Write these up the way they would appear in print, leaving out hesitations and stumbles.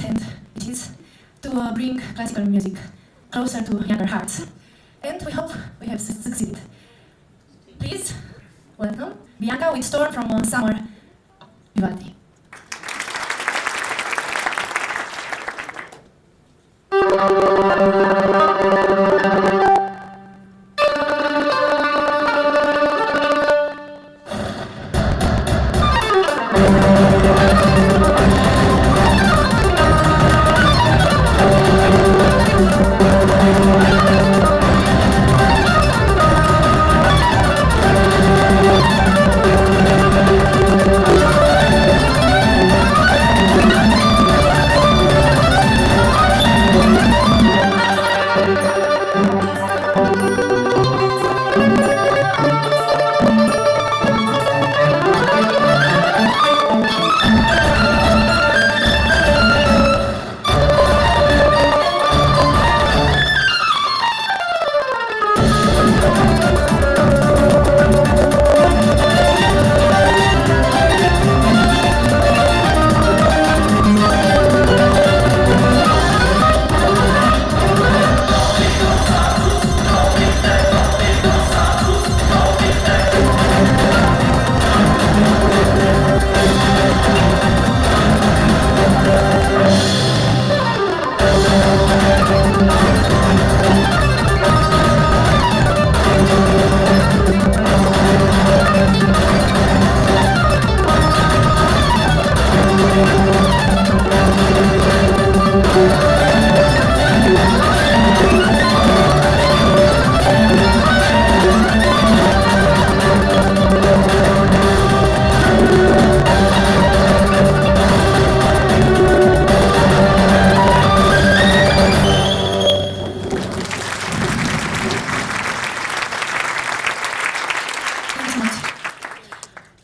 and it is to bring classical music closer to younger hearts. And we hope we have succeeded. Please welcome Bianca with Storm from Summer Vivaldi.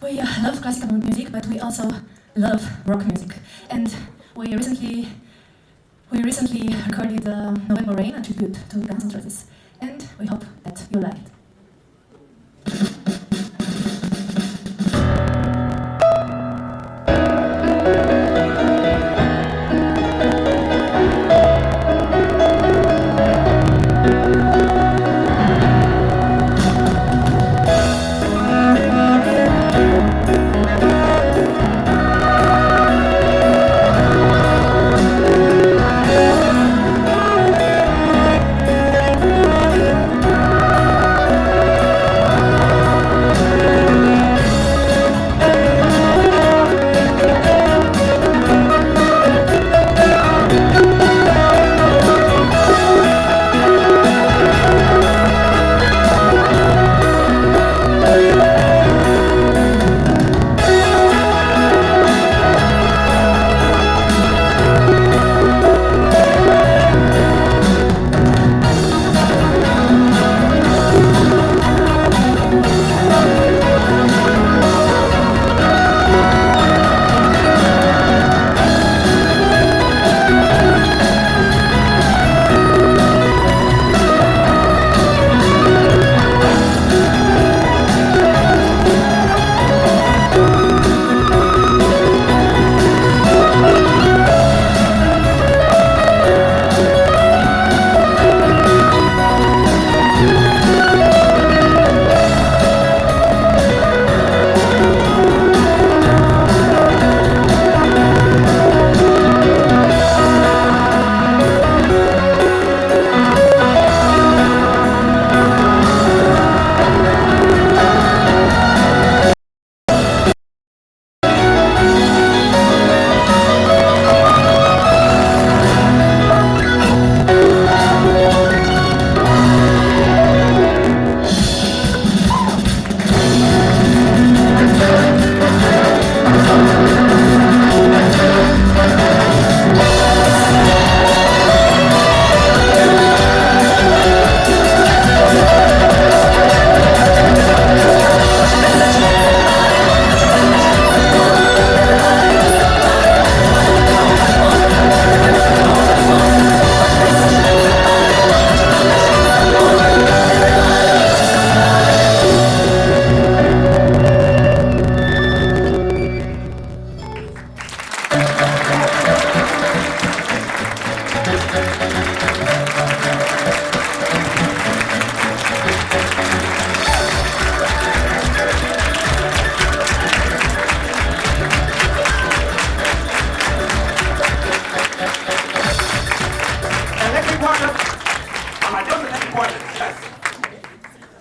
We love classical music, but we also love rock music. And we recently recorded November Rain, a tribute to Guns N' Roses. And we hope that you like it.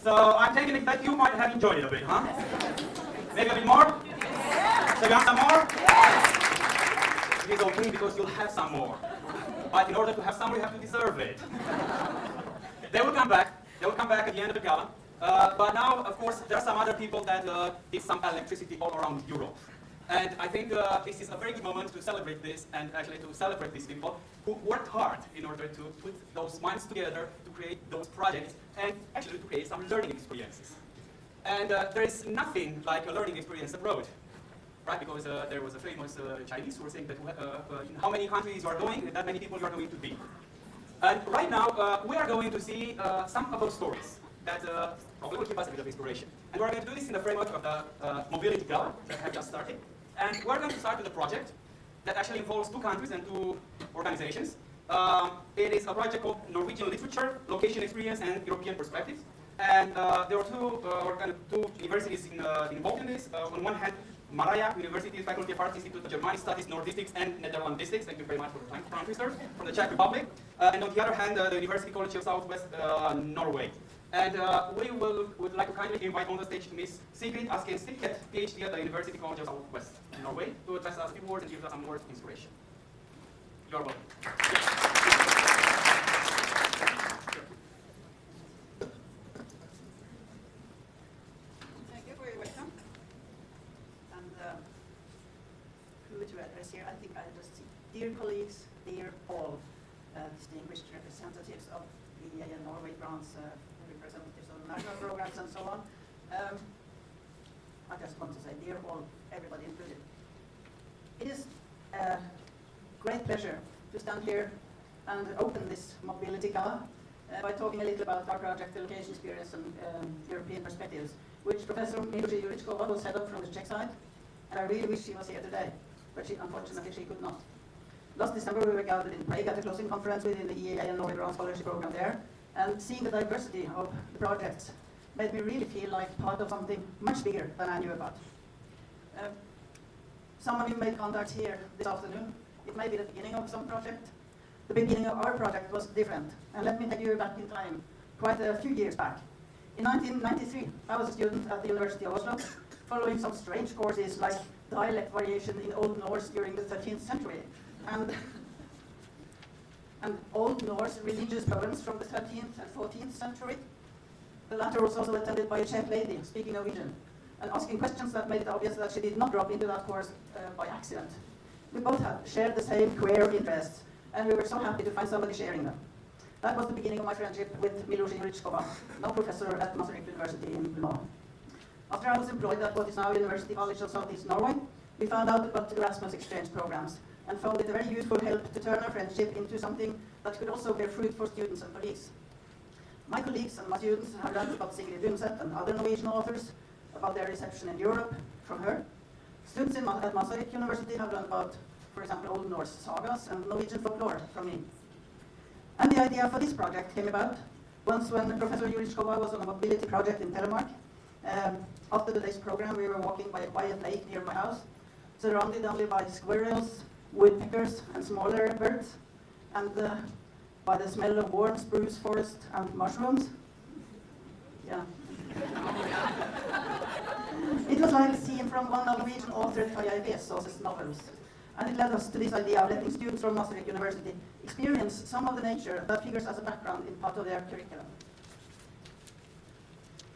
So I'm taking it that you might have enjoyed it a bit, huh? Maybe a bit more? So you want some more? Please don't think because you'll have some more. But in order to have some more, you have to deserve it. They will come back. They will come back at the end of the gala. But now, of course, there are some other people that did some electricity all around Europe. And I think this is a very good moment to celebrate this, and actually to celebrate these people who worked hard in order to put those minds together to create those projects and actually to create some learning experiences. And there is nothing like a learning experience abroad, right? Because there was a famous Chinese who was saying that in how many countries you are going, that many people you are going to be. And right now, we are going to see some of those stories that probably will give us a bit of inspiration. And we're going to do this in the framework of the Mobility Gala that have just started. And we're going to start with a project that actually involves 2 countries and 2 organizations. It is a project called Norwegian Literature, Location Experience, and European Perspectives. And there are two universities involved in this. On one hand, Maraya University, Faculty of Arts Institute of Germanic Studies, Nordistics and Netherlandistics. Thank you very much for the tongue twister, from the Czech Republic. And on the other hand, the University College of Southwest Norway. And we would like to kindly invite on the stage Miss Sigrid Asken-Sticket, PhD at the University College of Southwest Norway, to address us a few words and give us some words of inspiration. You're welcome. Thank you for your welcome. And who to address here? I think I'll just say, dear colleagues, dear all distinguished representatives of EEA and Norway Grants, representatives of national programs and so on. I just want to say, dear all, everybody included. It is a great pleasure to stand here and open this mobility gala by talking a little about our project, the location experience and European perspectives, which Professor Milusi Juričková was head of from the Czech side, and I really wish she was here today, but unfortunately she could not. Last December we were gathered in Prague at a closing conference within the EEA and Norway Grants Scholarship Program there, and seeing the diversity of the projects made me really feel like part of something much bigger than I knew about. Some of you made contacts here this afternoon. It may be the beginning of some project. The beginning of our project was different, and let me take you back in time, quite a few years back. In 1993, I was a student at the University of Oslo, following some strange courses like dialect variation in Old Norse during the 13th century, and Old Norse religious poems from the 13th and 14th century. The latter was also attended by a Czech lady speaking Norwegian and asking questions that made it obvious that she did not drop into that course by accident. We both had shared the same queer interests, and we were so happy to find somebody sharing them. That was the beginning of my friendship with Milusi Juričková, now professor at Maastricht University in Brno. After I was employed at what is now University College of Southeast Norway, we found out about Erasmus exchange programs and found it a very useful help to turn our friendship into something that could also bear fruit for students and colleagues. My colleagues and my students have learned about Sigrid Undset and other Norwegian authors, about their reception in Europe from her. Students at Maastricht University have learned about, for example, Old Norse sagas and Norwegian folklore from me. And the idea for this project came about once when Professor Juričková was on a mobility project in Telemark. After the day's program, we were walking by a quiet lake near my house, surrounded only by squirrels, woodpeckers, and smaller birds, and by the smell of warm spruce forest and mushrooms. Yeah. It was like a scene from one of Norwegian author Tarjei Vesaas's novels. And it led us to this idea of letting students from Maastricht University experience some of the nature that figures as a background in part of their curriculum.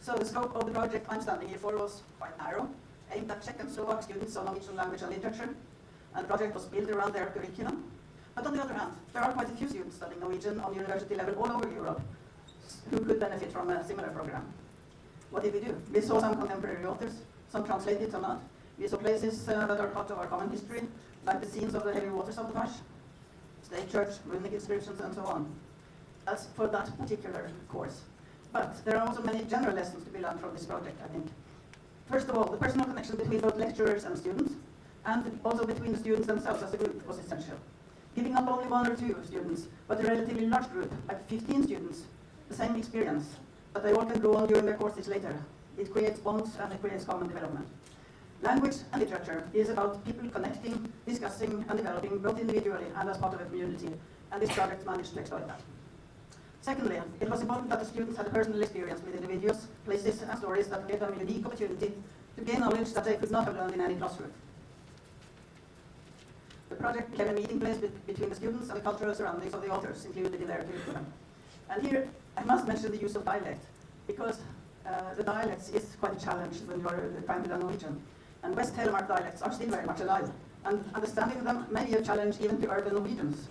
So the scope of the project I'm standing here for was quite narrow, aimed at Czech and Slovak students of Norwegian language and literature, and the project was built around their curriculum. But on the other hand, there are quite a few students studying Norwegian on university level all over Europe who could benefit from a similar program. What did we do? We saw some contemporary authors, some translated, some not. We saw places that are part of our common history, like the scenes of the heavy water sabotage, state church, runic inscriptions, and so on. That's for that particular course. But there are also many general lessons to be learned from this project, I think. First of all, the personal connection between both lecturers and students, and also between the students themselves as a group, was essential. giving not only 1 or 2 students, but a relatively large group, like 15 students, the same experience, that they all can grow on during their courses later. It creates bonds and it creates common development. Language and literature is about people connecting, discussing, and developing both individually and as part of a community, and this project managed to exploit that. Secondly, it was important that the students had a personal experience with individuals, places, and stories that gave them a unique opportunity to gain knowledge that they could not have learned in any classroom. The project became a meeting place between the students and the cultural surroundings of the authors included in their curriculum. And here, I must mention the use of dialect, because the dialects is quite a challenge when you are trying to learn Norwegian. And West Telemark dialects are still very much alive, and understanding them may be a challenge even to urban Norwegians.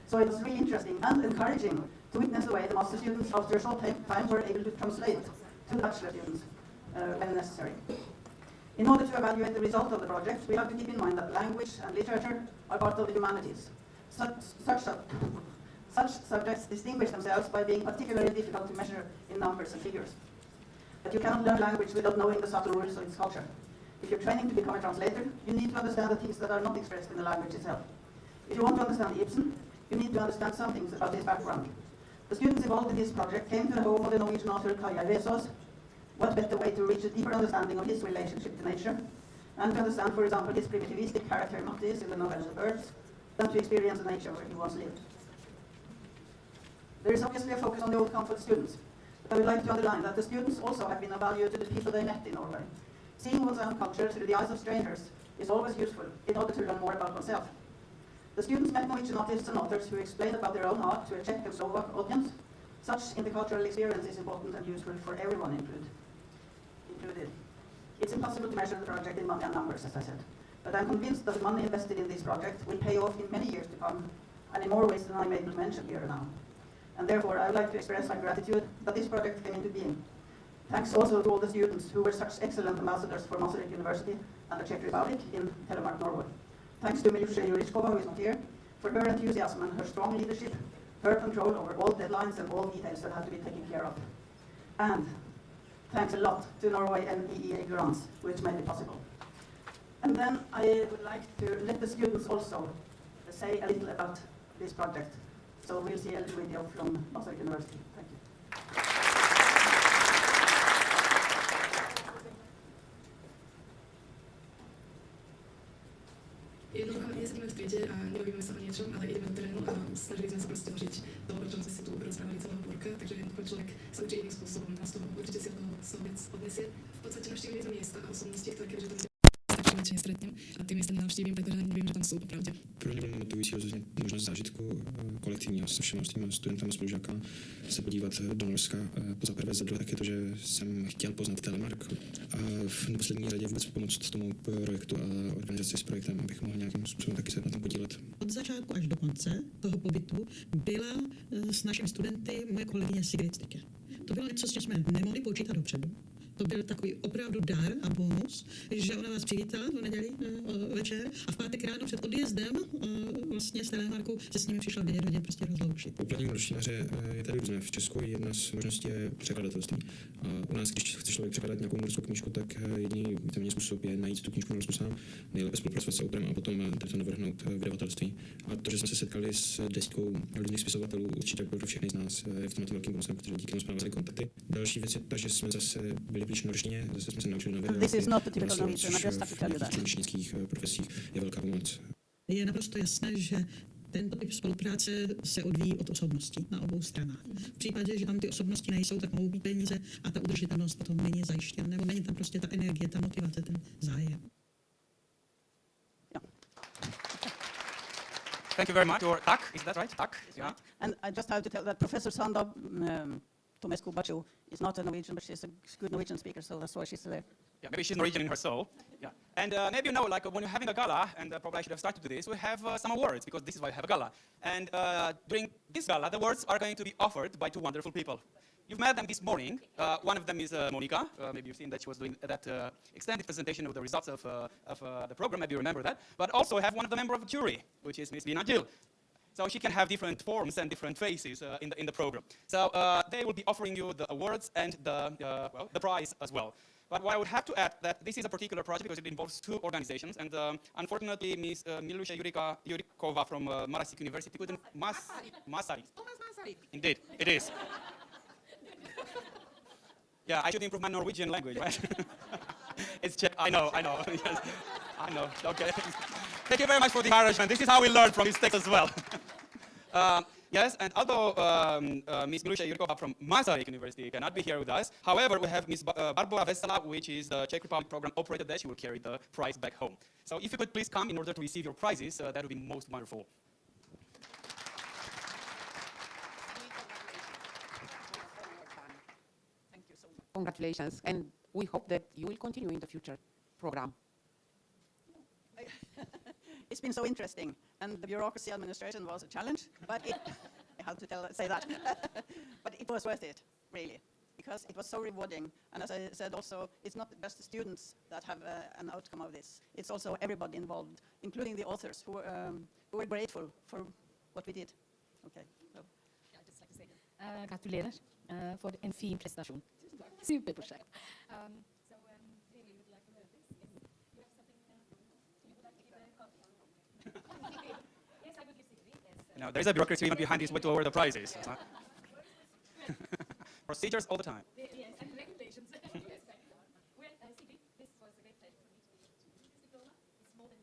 So it was really interesting and encouraging to witness the way the master students, after a short time, were able to translate to the bachelor students when necessary. In order to evaluate the result of the project, we have to keep in mind that language and literature are part of the humanities. Such subjects distinguish themselves by being particularly difficult to measure in numbers and figures. But you cannot learn language without knowing the subtle rules of its culture. If you're training to become a translator, you need to understand the things that are not expressed in the language itself. If you want to understand Ibsen, you need to understand some things about his background. The students involved in this project came to the home of the Norwegian author Kaja Vesaas. What better way to reach a deeper understanding of his relationship to nature, and to understand, for example, his primitivistic character Mattis in the novel The Birds, than to experience the nature where he once lived. There is obviously a focus on the outcome for the students, but I would like to underline that the students also have been of value to the people they met in Norway. Seeing one's own culture through the eyes of strangers is always useful in order to learn more about oneself. The students met Norwegian artists and authors who explained about their own art to a Czech and Slovak audience. Such intercultural experience is important and useful for everyone included. It's impossible to measure the project in money and numbers, as I said, but I'm convinced that the money invested in this project will pay off in many years to come, and in more ways than I'm able to mention here now. And therefore, I would like to express my gratitude that this project came into being. Thanks also to all the students who were such excellent ambassadors for Maastricht University and the Czech Republic in Telemark, Norway. Thanks to Milusha Jurichkova, who is not here, for her enthusiasm and her strong leadership, her control over all deadlines and all details that had to be taken care of. And thanks a lot to Norway and EEA Grants, which made it possible. And then I would like to let the students also say a little about this project. So we'll see a little video from Maastricht University. Thank you. Jednoducho nesedíme v triede a nebavíme sa o niečom, ale ideme do terénu a snažili sme sa proste vložiť to, o čom sme si tu rozprávali celého pôrka, takže jednoducho človek sa učí iným spôsobom a z toho určite si od toho viac odnesie. V podstate navštívili sme miesta a osobnosti, ktoré keďže tam stačí nestretnem a ty miesta nenavštívim, takže ani neviem, že tam sú popravde. Pro mě bylo motivující rozhodně možnost zážitku kolektivního se všema těma studentama spolužáka se podívat do Norska. Pozaprvé za druhé také to, že jsem chtěl poznat Telemark a v neposlední řadě vůbec pomoct tomu projektu a organizaci s projektem, abych mohl nějakým způsobem taky se na tom podílet. Od začátku až do konce toho pobytu byla s našimi studenty moje kolegyně Sigrid Stykke. To bylo něco, s čím jsme nemohli počítat dopředu. To byl takový opravdu dar a bonus, že ona vás přivítala v neděli večer a v pátek ráno před odjezdem vlastně z Telemarku se s nimi přišla v 9 hodin prostě rozloučit. Uplatnění norštinaře je tady různé. V Česku jedna z možností je překladatelství. A u nás, když chce člověk překládat nějakou norskou knížku, tak jediný způsob je najít tu knížku norskou sám, nejlépe spolupracovat s autorem a potom to navrhnout v vydavatelství. A to, že jsme se setkali s desítkou různých spisovatelů, určitě pro všechny z nás je v tomhle velkým bonusem, protože díky tomu jsme navázali kontakty. Další věc je ta, že jsme zase byli blíž norštině, zase jsme se naučili nové This is not the typical Norwegian, I just have to tell you that. V čínských profesích je velká pomoc. Je naprosto jasné, že tento typ spolupráce se odvíjí od osobností na obou stranách. V případě, že tam ty osobnosti nejsou, tak mohou být peníze a ta udržitelnost potom není zajištěna, nebo není tam prostě ta energie, ta motivace, ten zájem. Thank you very much. Or Tak, is that right? Tak, yeah. And I just have to tell that Professor Sanda Tomescu Baciu is not a Norwegian, but she's a good Norwegian speaker, so that's why she's there. Yeah, maybe she's Norwegian in her soul. Yeah. And maybe you know, like when you're having a gala, and probably I should have started to this, we have some awards, because this is why we have a gala. And during this gala, the awards are going to be offered by two wonderful people. You've met them this morning. One of them is Monica. Maybe you've seen that she was doing that extended presentation of the results of the program. Maybe you remember that. But also have one of the members of the jury, which is Miss Lina Gill. So she can have different forms and different faces in the program. So they will be offering you the awards and the prize as well. But what I would have to add that this is a particular project because it involves two organizations, and unfortunately, Ms. Milusia Yurikova from Marasik University couldn't. Masaryk. Indeed, it is. Yeah, I should improve my Norwegian language, right? It's Czech. I know. Yes, I know. Okay. Thank you very much for the encouragement. This is how we learn from mistakes as well. Yes, and although Ms. Milusia Yurikova from Masaryk University cannot be here with us, however, we have Ms. Barbara Vesela, which is the Czech Republic program operator there. She will carry the prize back home. So if you could please come in order to receive your prizes, that would be most wonderful. Thank you so much. Congratulations, and we hope that you will continue in the future program. It's been so interesting, and the bureaucracy administration was a challenge, but I have to say that. But it was worth it, really, because it was so rewarding. And as I said also, it's not just the students that have an outcome of this. It's also everybody involved, including the authors who were grateful for what we did. Okay. So. Ja, I'd just like to say, gratulerer voor een fin prestation. Super project. Really would like to know this. You have something you would like to give a copy? Yes, I would give Sigrid. Yes. Now, there's a bureaucracy even behind this what to award the prizes. Procedures all the time. Yes, and regulations. Yes, thank you. Well, Sigrid, this was a great pleasure for me to be able to use this diploma. It's more than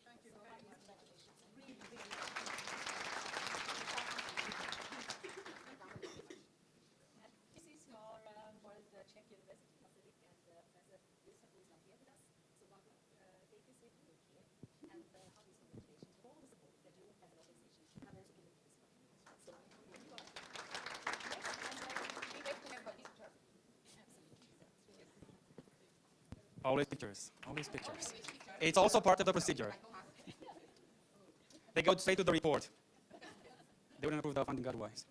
thank you very much. Congratulations. Really, really. This is for the Czech University, Masaryk, and Professor Wilson, who is not here with us. So, Barbara, take this with you here, and how is congratulations for all the support that you as an organization have also given to this project. So, here you are. Yes, and we wait to have this picture. Absolutely. Always pictures. Always pictures. It's also part of the procedure. They go straight to the report. They wouldn't approve the funding otherwise.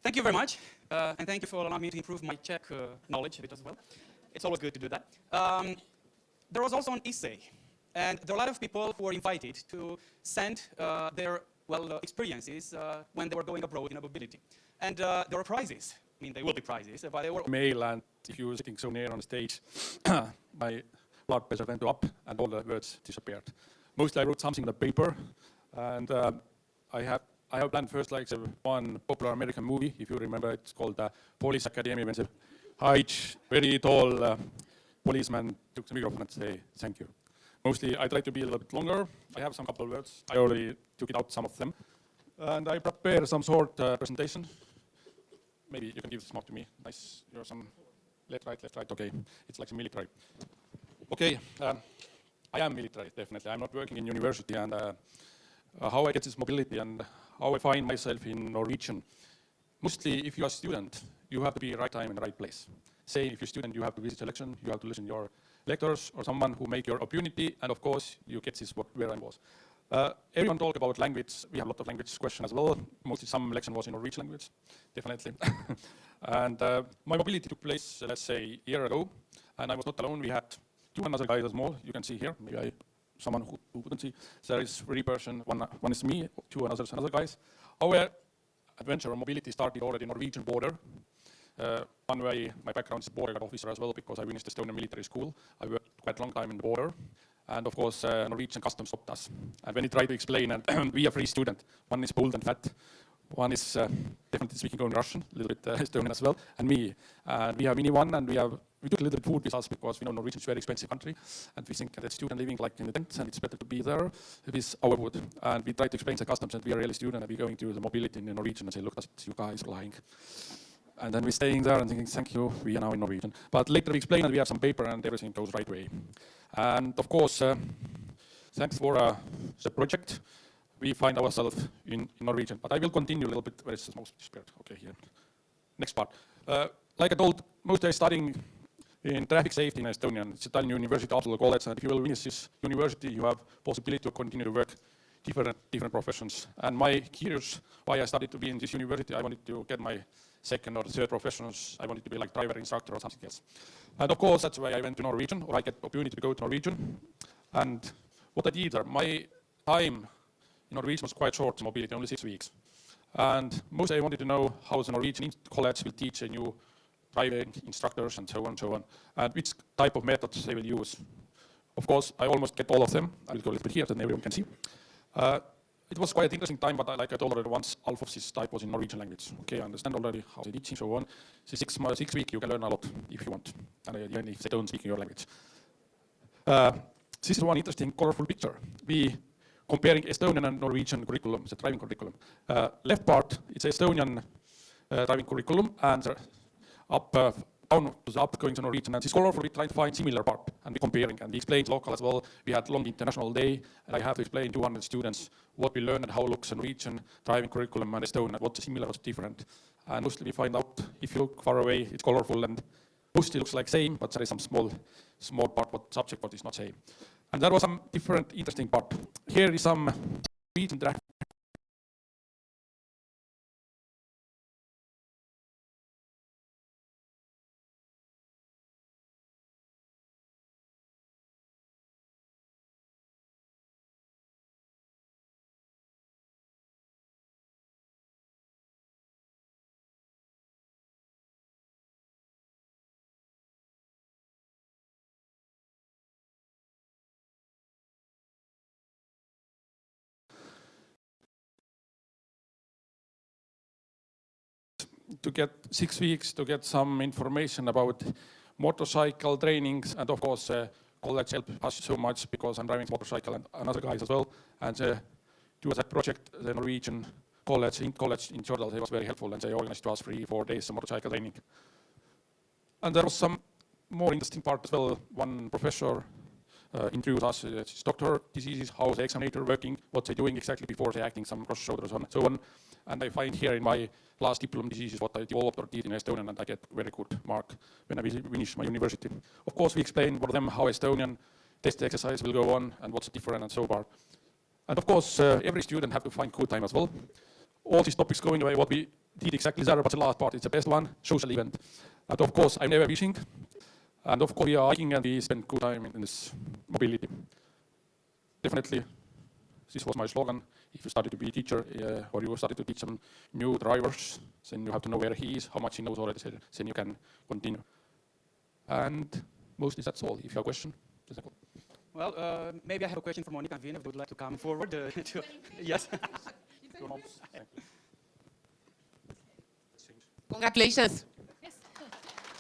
Thank you very much, and thank you for allowing me to improve my Czech knowledge a bit as well. It's always good to do that. There was also an essay, and there are a lot of people who were invited to send their experiences when they were going abroad in a mobility. And there were prizes. I mean, they will be prizes, but they were... Mail, and if you were sitting so near on stage, my blood pressure went up and all the words disappeared. Mostly I wrote something on the paper, and I have planned first like one popular American movie, if you remember, it's called Police Academy, when the huge, very tall policeman took the microphone and say, thank you. Mostly I tried to be a little bit longer. I have some couple of words. I already took it out, some of them. And I prepared some short presentation. Maybe you can give this mark to me. Nice, you're some left, right, okay. It's like the military. Okay, I am military, definitely. I'm not working in university, and how I get this mobility and how I find myself in Norwegian. Mostly, if you're a student, you have to be right time in the right place. Say, if you're a student, you have to visit selection, you have to listen to your lecturers or someone who make your opportunity, and of course, you get this where I was. Everyone talk about language. We have a lot of language questions as well. Mostly some lesson was in Norwegian language, definitely. And my mobility took place, let's say, a year ago, and I was not alone. We had two other guys as well. You can see here. Maybe someone who couldn't see. There is 3 persons. One is me, 2 other guys. Our adventure or mobility started already Norwegian border. One way, my background is border guard officer as well, because I finished Estonian military school. I worked quite a long time in the border. And of course, Norwegian customs stopped us. And when we tried to explain, and we are 3 students, one is bold and fat, one is definitely speaking only Russian, a little bit Estonian as well, and me. And we have mini-one, and we took a little bit food with us because we know Norwegian is a very expensive country, and we think that student living like in the tent, and it's better to be there with our food. And we try to explain the customs that we are really student, and we're going to the mobility in Norwegian and say, look, you guys are lying. And then we're staying there and thinking, thank you, we are now in Norwegian. But later we explain, and we have some paper, and everything goes right way. And of course, thanks for the project. We find ourselves in Norwegian. But I will continue a little bit. Where is the most spirit? Okay, here. Next part. Like I told, mostly studying in traffic safety in Estonia. It's Tallinn University Absolute College. And if you will finish this university, you have possibility to continue to work different professions. And my curious why I started to be in this university, I wanted to get my second or third professions. I wanted to be like driver, instructor, or something else. And of course, that's why I went to Norwegian, or I get opportunity to go to Norwegian. And what I did there, my time in Norwegian was quite short, mobility, only 6 weeks. And mostly I wanted to know how the Norwegian college will teach a new driving instructors and so on and so on, and which type of methods they will use. Of course, I almost get all of them. I will go a little bit here so that everyone can see. It was quite an interesting time, but like I told already once, half of this type was in Norwegian language. Okay, I understand already how they teach and so on. So 6 weeks you can learn a lot if you want, and even if they don't speak your language. This is one interesting, colorful picture. We comparing Estonian and Norwegian curriculum, the driving curriculum. Left part, it's Estonian driving curriculum, and down to the up going to Norwegian, and this colorful we try to find similar part, and we comparing, and we explained local as well. We had long international day, and I have to explain to 200 students what we learned and how looks a Norwegian driving curriculum and Estonian, what's similar, what's different. And mostly we find out, if you look far away, it's colorful, and mostly looks like same, but there is some small part, what subject, what is not same. And there was some different, interesting part. Here is some Norwegian driving. To get 6 weeks to get some information about motorcycle trainings, and of course college helped us so much because I'm driving motorcycle and another guys as well, and do that project, the Norwegian college in Jordan, they was very helpful, and they organized to us 3-4 days of motorcycle training. And there was some more interesting part as well. One professor introduced us his doctor diseases, how the examinator working, what they're doing exactly before they acting some cross shoulders and so on. And I find here in my last diploma diseases what I developed or did in Estonian, and I get very good mark when I finish my university. Of course, we explain for them how Estonian test exercise will go on and what's different and so far. And of course, every student have to find good time as well. All these topics going away, what we did exactly there, but the last part is the best one, social event. And of course, I'm never fishing. And of course, we are hiking and we spend good time in this mobility. Definitely, this was my slogan. If you started to be a teacher or you started to teach some new drivers, then you have to know where he is, how much he knows already, then you can continue. And mostly that's all. If you have a question, just a question. Well, maybe I have a question for Monica and Vina if they would like to come forward. Yes. Congratulations. Yes.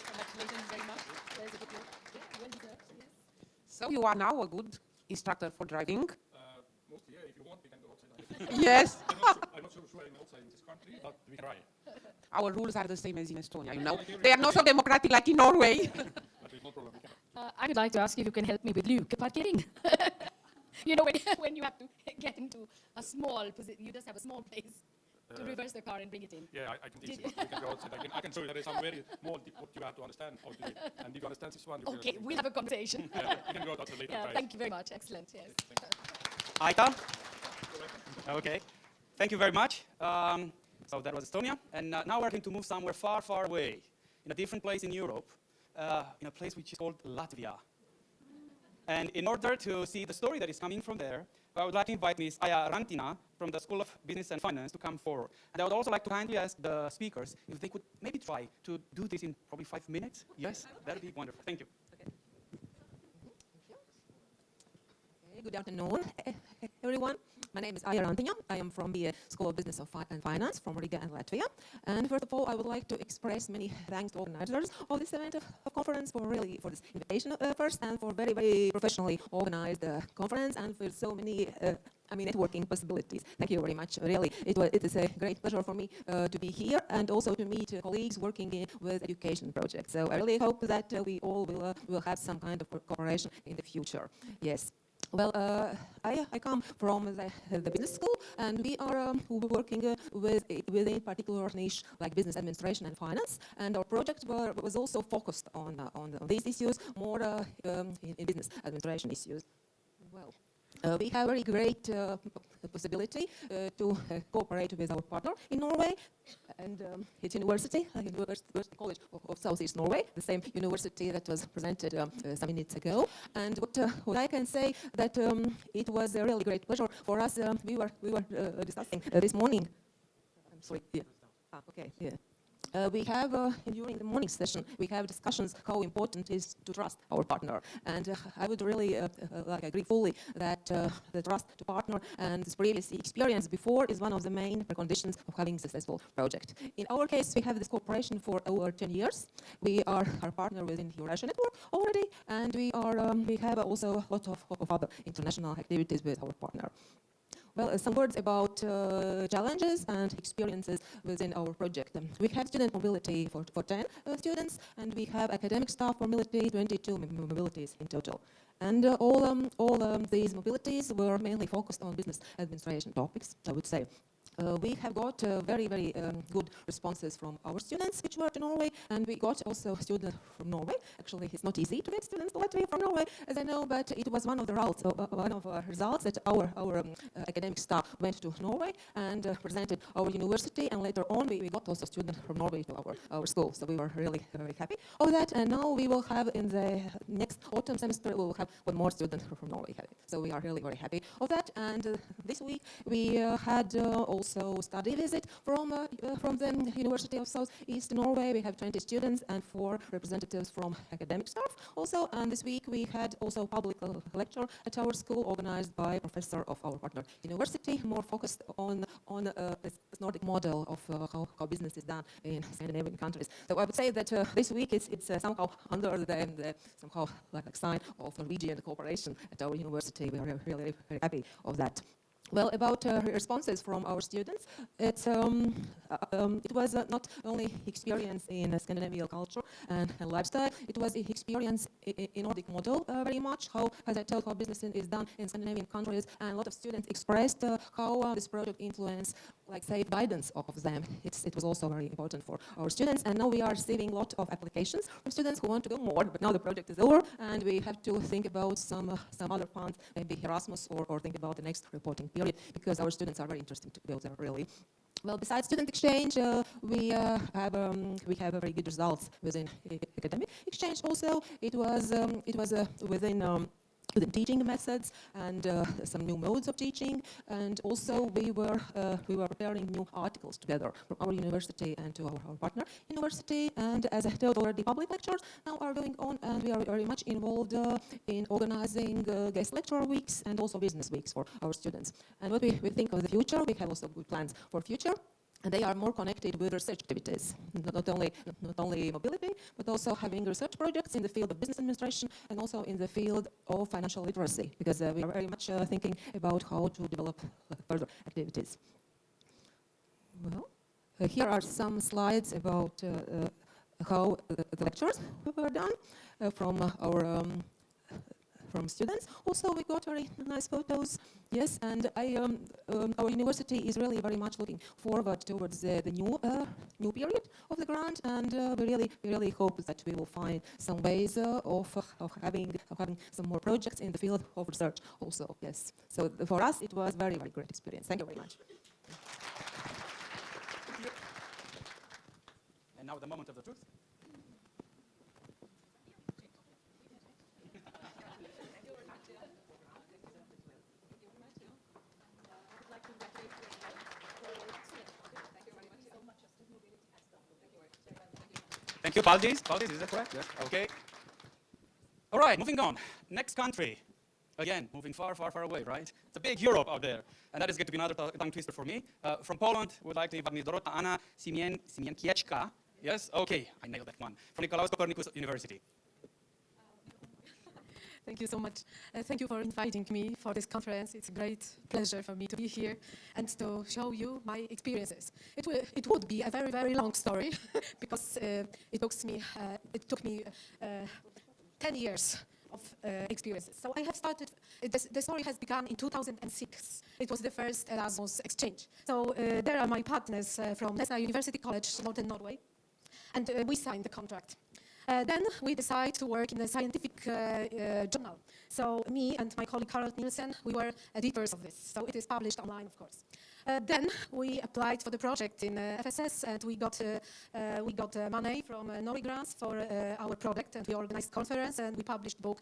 Congratulations very much. There's a good note. Yeah, well deserved. Yes. So you are now a good instructor for driving. Mostly, yeah, if you want, we can go outside. Yes. I'm not so sure I'm outside in this country, but we try. Our rules are the same as in Estonia, you know. They are not so democratic like in Norway. But there's no problem, we can. I would like to ask you if you can help me with lukeparkering. You know, when you have to get into a small position, you just have a small place to reverse the car and bring it in. Yeah, I can teach you. We can go outside. I can show you there is some very small tip what you have to understand how to do it. And if you understand this one, you Okay, we'll have a conversation. yeah, we can go outside later. Yeah, try it. thank you very much. Excellent. Yes. Aita? Okay. Thank you very much. So that was Estonia. And now we're going to move somewhere far, far away, in a different place in Europe, in a place which is called Latvia. And in order to see the story that is coming from there, I would like to invite Ms. Aija Rantina from the School of Business and Finance to come forward. And I would also like to kindly ask the speakers if they could maybe try to do this in probably 5 minutes. Yes, that would be wonderful. Thank you. Good afternoon, everyone. My name is Aija Rantina. I am from the School of Business and Finance from Riga and Latvia. And first of all, I would like to express many thanks to organizers of this event of conference for this invitation first, and for very, very professionally organized conference, and for so many networking possibilities. Thank you very much. Really, it is a great pleasure for me to be here, and also to meet colleagues working with education projects. So I really hope that we all will have some kind of cooperation in the future. Yes. Well, I come from the business school, and we are working with a particular niche like business administration and finance. And our project was also focused on these issues, more in business administration issues. Well, we have a very great possibility to cooperate with our partner in Norway, and it's University College of Southeast Norway, the same university that was presented some minutes ago. And what I can say that it was a really great pleasure for us. We were discussing this morning. I'm sorry, yeah. Okay, yeah. We have, during the morning session, we have discussions how important it is to trust our partner. And I would really agree fully that the trust to partner and this previous experience before is one of the main preconditions of having a successful project. In our case, we have this cooperation for over 10 years. We are our partner within the Eurasia network already, and we have also a lot of other international activities with our partner. Well, some words about challenges and experiences within our project. We have student mobility for 10 students, and we have academic staff mobility, 22 mobilities in total. And all these mobilities were mainly focused on business administration topics, I would say. We have got very good responses from our students which were to Norway, and we got also students from Norway. Actually, it's not easy to get students to Latvia from Norway, as I know, but it was one of the results that our academic staff went to Norway and presented our university, and later on we got also students from Norway to our school. So we were really very happy of that, and now we will have in the next autumn semester we will have one more student from Norway. So we are really very happy of that, and this week we had also study visit from the University of Southeast Norway. We have 20 students and 4 representatives from academic staff also. And this week we had also public lecture at our school organized by a professor of our partner university, more focused on this Nordic model of how business is done in Scandinavian countries. So I would say that this week it's somehow under the somehow like sign of Norwegian cooperation at our university. We are really very happy of that. Well, about responses from our students, it was not only experience in Scandinavian culture and lifestyle, it was experience in Nordic model very much, how, as I told, how business is done in Scandinavian countries, and a lot of students expressed how this project influenced, like say, guidance of them. It was also very important for our students, and now we are receiving a lot of applications from students who want to go more, but now the project is over, and we have to think about some other funds, maybe Erasmus, or think about the next reporting period, because our students are very interesting to go there, really. Well, besides student exchange, we have very good results within academic exchange. Also, it was within teaching methods and some new modes of teaching, and also we were preparing new articles together from our university and to our partner university. And as I told already, public lectures now are going on, and we are very much involved in organizing guest lecture weeks and also business weeks for our students. And what we think of the future, we have also good plans for future. And they are more connected with research activities, not only mobility, but also having research projects in the field of business administration and also in the field of financial literacy, because we are very much thinking about how to develop further activities. Well, here are some slides about how the lectures were done from our from students. Also, we got very nice photos. Yes, and our university is really very much looking forward towards the new period of the grant, and we really hope that we will find some ways of having some more projects in the field of research. Also, yes. So for us, it was very great experience. Thank you very much. And now the moment of the truth. Thank you, Valdis. Valdis, is that correct? Yes. Okay. All right, moving on. Next country. Again, moving far away, right? It's a big Europe out there. And that is going to be another tongue twister for me. From Poland, we'd like to invite Ms. Dorota Anna Siemienkiewicz. Yes? Okay, I nailed that one. From Nikolaus Copernicus University. Thank you so much. Thank you for inviting me for this conference. It's a great pleasure for me to be here and to show you my experiences. It would be a very long story because it took me 10 years of experiences. So I have started, the story has begun in 2006. It was the first Erasmus exchange. So there are my partners from Nesna University College, Northern Norway, and we signed the contract. Then we decided to work in a scientific journal. So me and my colleague Karl Nielsen, we were editors of this. So it is published online, of course. Then we applied for the project in FSS, and we got money from Norway Grants for our project, and we organized conference, and we published book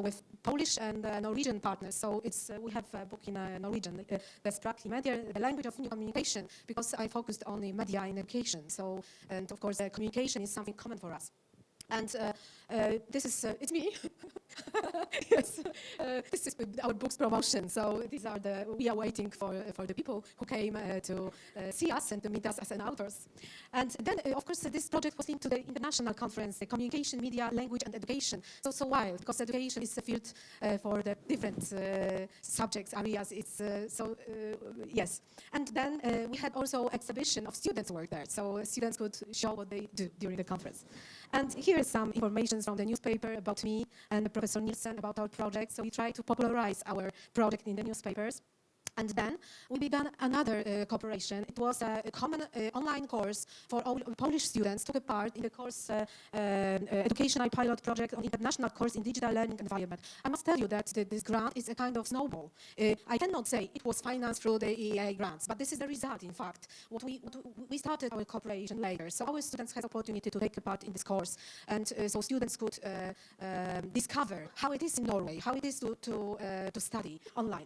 with Polish and Norwegian partners. So we have a book in Norwegian, Best Practice Media, the language of new communication, because I focused on the media in education. So, and of course, communication is something common for us. And this is, it's me. Yes, this is our book's promotion. So we are waiting for the people who came to see us and to meet us as an authors. And then, of course, this project was linked to the international conference, the communication, media, language, and education. So wild, because education is a field for the different subjects, areas. It's yes. And then we had also exhibition of students' work there. So students could show what they do during the conference. And here is some information from the newspaper about me and Professor Nielsen about our project. So we try to popularize our project in the newspapers. And then we began another cooperation. It was a common online course for all Polish students took part in the course educational pilot project on international course in digital learning environment. I must tell you that this grant is a kind of snowball. I cannot say it was financed through the EEA grants, but this is the result, in fact. We started our cooperation later, so our students had opportunity to take part in this course, and so students could discover how it is in Norway, how it is to study online.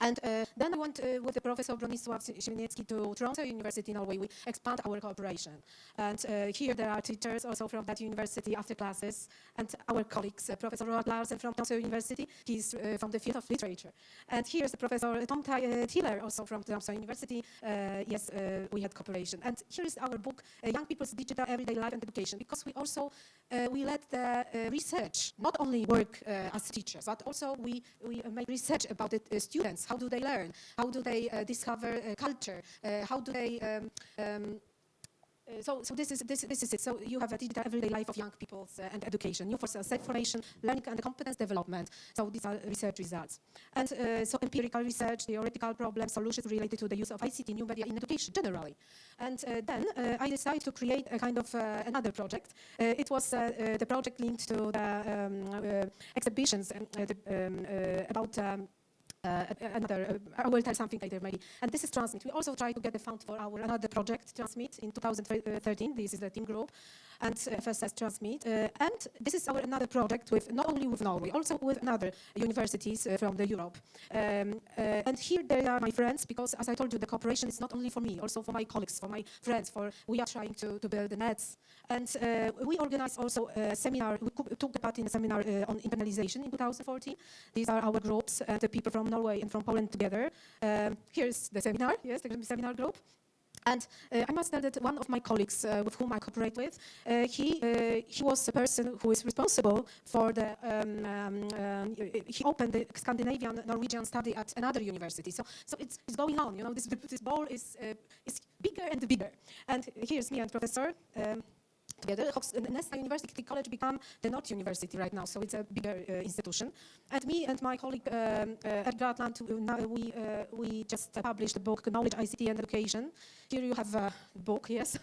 And then I went with the Professor Bronisław Siemieniecki to Toronto University in Norway. We expand our cooperation. And here there are teachers also from that university after classes, and our colleagues, Professor Roald Larsen from Toronto University. He's from the field of literature. And here's the Professor Tom Tiller, also from Toronto University. Yes, we had cooperation. And here is our book, Young People's Digital Everyday Life and Education, because we also we led the research, not only work as teachers, but also we made research about the students. How do they learn? How do they discover culture? How do they? So this is it. So you have a digital everyday life of young people and education, new for self-formation, learning and competence development. So these are research results. And so empirical research, theoretical problems, solutions related to the use of ICT, new media in education generally. And then I decided to create a kind of another project. It was the project linked to the exhibitions about I will tell something later maybe. And this is Transmit. We also try to get a fund for our another project, Transmit, in 2013. This is the team group, and FSS Transmit. And this is our another project with not only with Norway, also with other universities from the Europe. And here they are my friends, because as I told you, the cooperation is not only for me, also for my colleagues, for my friends. We are trying to build the nets. And we organized also a seminar. We took part in a seminar on internalization in 2014. These are our groups, the people from Norway and from Poland together. Here's the seminar, yes, the seminar group. And I must tell that one of my colleagues with whom I cooperate with, he was a person who is responsible for the, he opened the Scandinavian Norwegian study at another university. So it's going on, you know, this ball is bigger and bigger. And here's me and Professor. Together, Nesta University College became the North University right now, so it's a bigger institution. And me and my colleague Edgar Atlant, we just published a book, Knowledge, ICT and Education. Here you have a book, yes,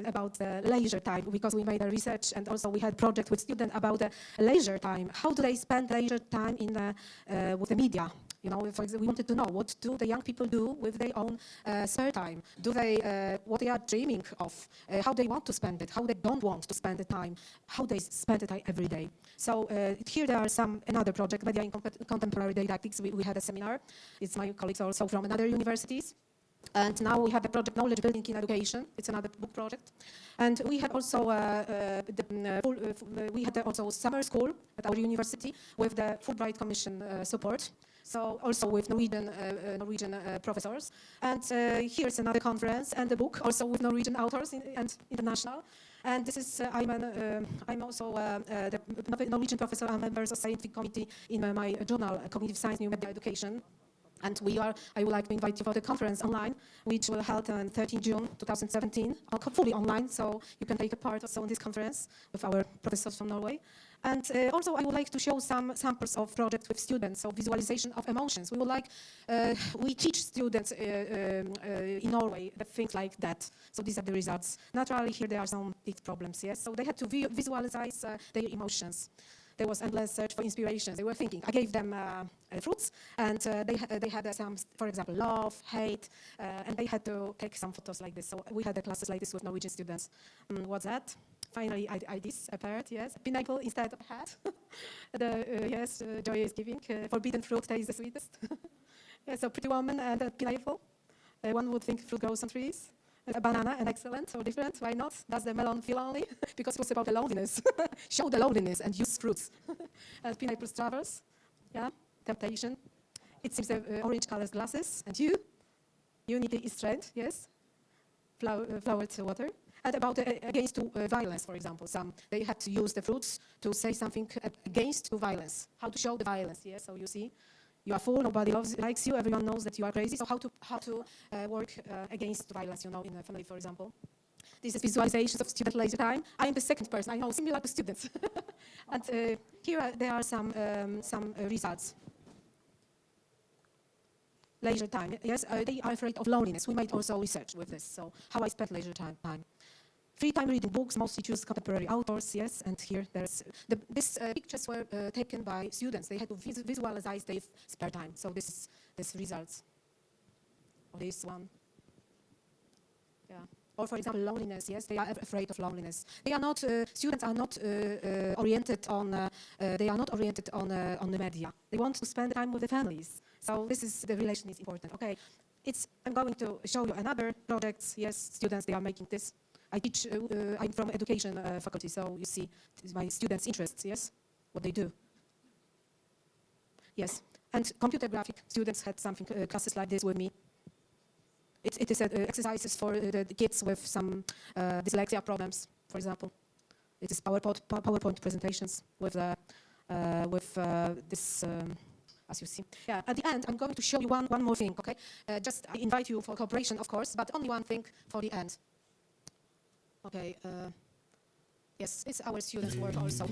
about leisure time, because we made a research, and also we had a project with students about leisure time. How do they spend leisure time with the media? You know, for example, we wanted to know, what do the young people do with their own spare time? Do they, what they are dreaming of? How they want to spend it? How they don't want to spend the time? How they spend the time every day? So here there are another project, Media in Contemporary Didactics. We had a seminar. It's my colleagues also from other universities. And now we have the project Knowledge Building in Education. It's another book project. And we had also summer school at our university with the Fulbright Commission support. So also with Norwegian professors. And here's another conference and a book also with Norwegian authors and international. And this is, I'm also the Norwegian professor. I'm a member of the scientific committee in my journal, Cognitive Science, New Media Education. And I would like to invite you for the conference online, which will held on 13 June 2017, fully online, so you can take a part also in this conference with our professors from Norway. And also I would like to show some samples of projects with students, so visualization of emotions. We teach students in Norway things like that. So these are the results. Naturally, here there are some big problems, yes? So they had to visualize their emotions. there was endless search for inspiration. They were thinking. I gave them fruits, and they had some, for example, love, hate, and they had to take some photos like this. So we had the classes like this with Norwegian students. What's that? Finally, this appeared, yes. Pineapple instead of hat. Yes, joy is giving. Forbidden fruit tastes the sweetest. Yeah, so pretty woman and a pineapple. One would think fruit grows on trees. A banana, and excellent or different, why not? Does the melon feel lonely? Because it was about the loneliness. Show the loneliness and use fruits. And pineapple travels, yeah, temptation. It seems orange colored glasses, and unity is strength, yes. Flowered water. And about against violence, for example. They had to use the fruits to say something against violence. How to show the violence, yes, so you see. You are full, nobody likes you, everyone knows that you are crazy. So how to work against violence, you know, in a family, for example. This is visualizations of student leisure time. I am the second person, I know, similar to students. And here there are some results. Leisure time, yes, they are afraid of loneliness. We made also research with this, so how I spent leisure time. Free time reading books, mostly choose contemporary authors, yes, and here there's, these pictures were taken by students. They had to visualize their spare time, so this results of this one. Yeah. Or for example, loneliness, yes, they are afraid of loneliness. They are not, students are not oriented on, the media. They want to spend time with the families. So the relation is important, okay. I'm going to show you another project, yes, students, they are making this. I teach, I'm from education faculty, so you see my students' interests, yes, what they do. Yes, and computer graphic students had something, classes like this with me. It is exercises for the kids with some dyslexia problems, for example. It is PowerPoint presentations with this, as you see. Yeah, at the end, I'm going to show you one more thing, okay? Just I invite you for cooperation, of course, but only one thing for the end. Okay, yes, it's our students' work also.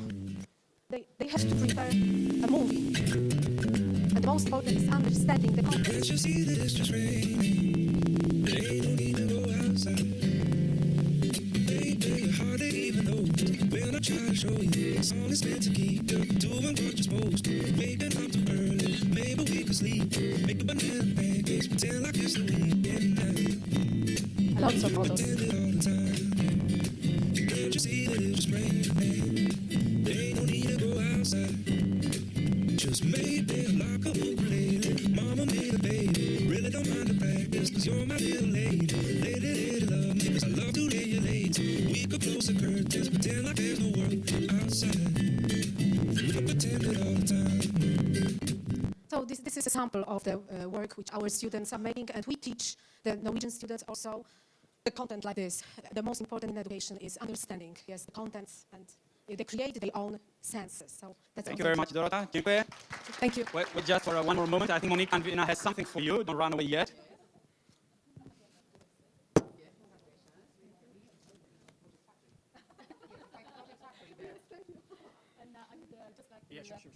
They have to prepare a movie. And the most important is understanding the context. Can't you see that it's just raining? They don't need to go outside. They play your heart, they even know. When I try to show you, this song is meant to keep you doing what you're supposed to. Make it not too early, maybe we could sleep. Make a banana pancakes, pretend like it's the weekend. Lots of photos. Can't you see that it's just raining? They don't need to go outside. Just maybe like a ukulele. Mama made a baby. Really don't mind the practice, cause you're my little lady. Lady, love me, cause I love to lay you late. We could close the curtains, pretend like there's no world outside. We could pretend it all the time. So this is a sample of the work which our students are making, and we teach the Norwegian students also the content like this. The most important in education is understanding, yes, the contents, and they create their own senses. So that's Thank you very much, Dorota. Dziękuję. Thank you. Wait just for one more moment. I think Monique and Vina has something for you. Don't run away yet.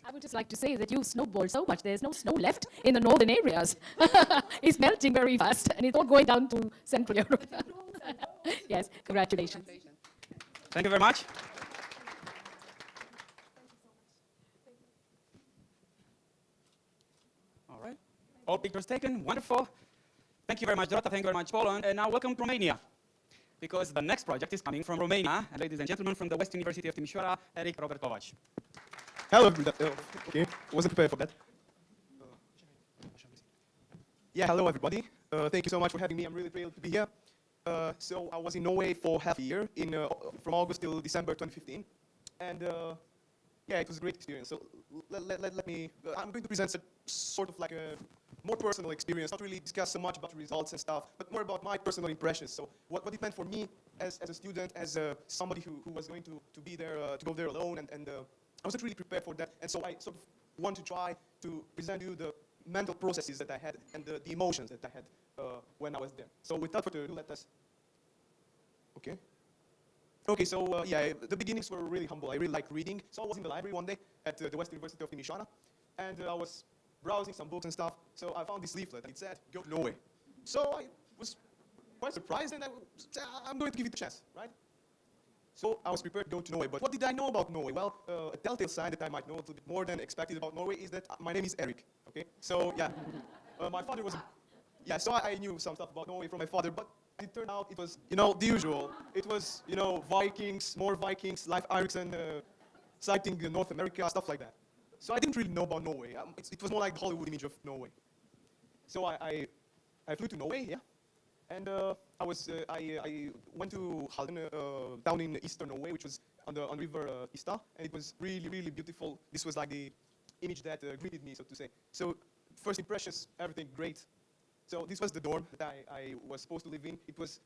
I would just like to say that you snowball so much, there's no snow left in the northern areas. It's melting very fast, and it's all going down to Central Europe. Yes, congratulations. Thank you very much. All right. All pictures taken. Wonderful. Thank you very much, Dorota. Thank you very much, Poland. And now welcome to Romania, because the next project is coming from Romania. And ladies and gentlemen, from the West University of Timișoara, Eric Robert Kovac. Hello, everybody. Okay, wasn't prepared for that. Yeah, hello, everybody. Thank you so much for having me. I'm really thrilled to be here. So I was in Norway for half a year, from August till December 2015. And yeah, it was a great experience. So let me, I'm going to present a sort of like a more personal experience, not really discuss so much about results and stuff, but more about my personal impressions. So what it meant for me as a student, as somebody who was going to be there, to go there alone, and I wasn't really prepared for that, and so I sort of want to try to present you the mental processes that I had and the emotions that I had when I was there. So without further ado, let us... Okay, so yeah, the beginnings were really humble. I really liked reading. So I was in the library one day at the West University of Timișoara, and I was browsing some books and stuff. So I found this leaflet, and it said, "Go to Norway." So I was quite surprised, and I'm going to give it a chance, right? So I was prepared to go to Norway. But what did I know about Norway? Well, a telltale sign that I might know a little bit more than expected about Norway is that my name is Eric. Okay, so yeah, my father was, so I knew some stuff about Norway from my father, but it turned out it was, the usual. It was, Vikings, more Vikings, Leif Erikson, sighting North America, stuff like that. So I didn't really know about Norway. It was more like the Hollywood image of Norway. So I flew to Norway, yeah. And I went to Halden, down in eastern Norway, which was on the river Ista, and it was really, really beautiful. This was like the image that greeted me, so to say. So first impressions, everything great. So this was the dorm that I was supposed to live in. It was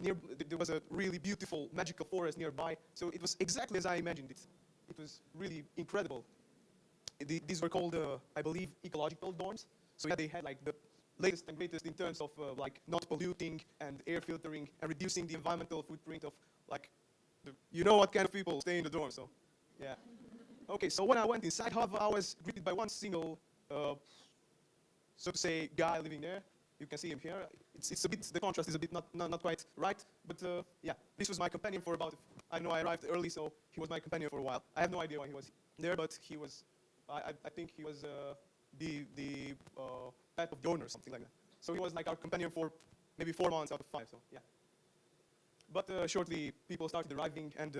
there was a really beautiful, magical forest nearby. So it was exactly as I imagined it. It was really incredible. These were called, I believe, ecological dorms. So yeah, they had like the latest and greatest in terms of like not polluting and air filtering and reducing the environmental footprint of like, what kind of people stay in the dorm. So yeah. Okay, so when I went inside, however, I was greeted by one single, so to say, guy living there. You can see him here. It's a bit, the contrast is a bit not quite right, but yeah, this was my companion for about, I know I arrived early, so he was my companion for a while. I have no idea why he was there, but he was, I think he was the type of donor or something like that. So he was like our companion for maybe 4 months out of 5, so yeah. But shortly, people started arriving, and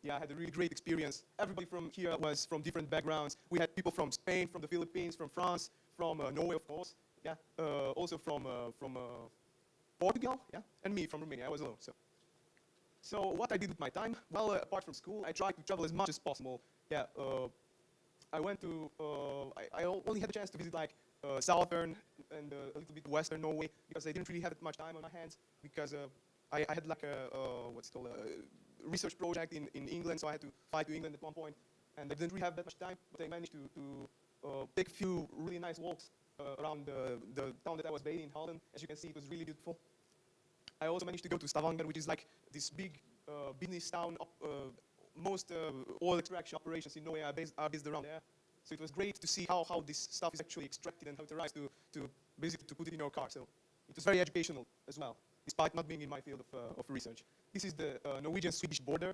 yeah, I had a really great experience. Everybody from here was from different backgrounds. We had people from Spain, from the Philippines, from France, from Norway, of course, yeah, also from Portugal, yeah, and me from Romania. I was alone. So what I did with my time, well, apart from school, I tried to travel as much as possible. Yeah, I went to, I only had a chance to visit like southern and a little bit western Norway because I didn't really have that much time on my hands because I had like what's it called, a research project in England, so I had to fly to England at one point, and I didn't really have that much time, but I managed to take a few really nice walks around the town that I was based in, Halden. As you can see, it was really beautiful. I also managed to go to Stavanger, which is like this big business town. Most oil extraction operations in Norway are based around there. So it was great to see how this stuff is actually extracted and how it arrives to basically to put it in your car. So it was very educational as well, despite not being in my field of research. This is the Norwegian-Swedish border.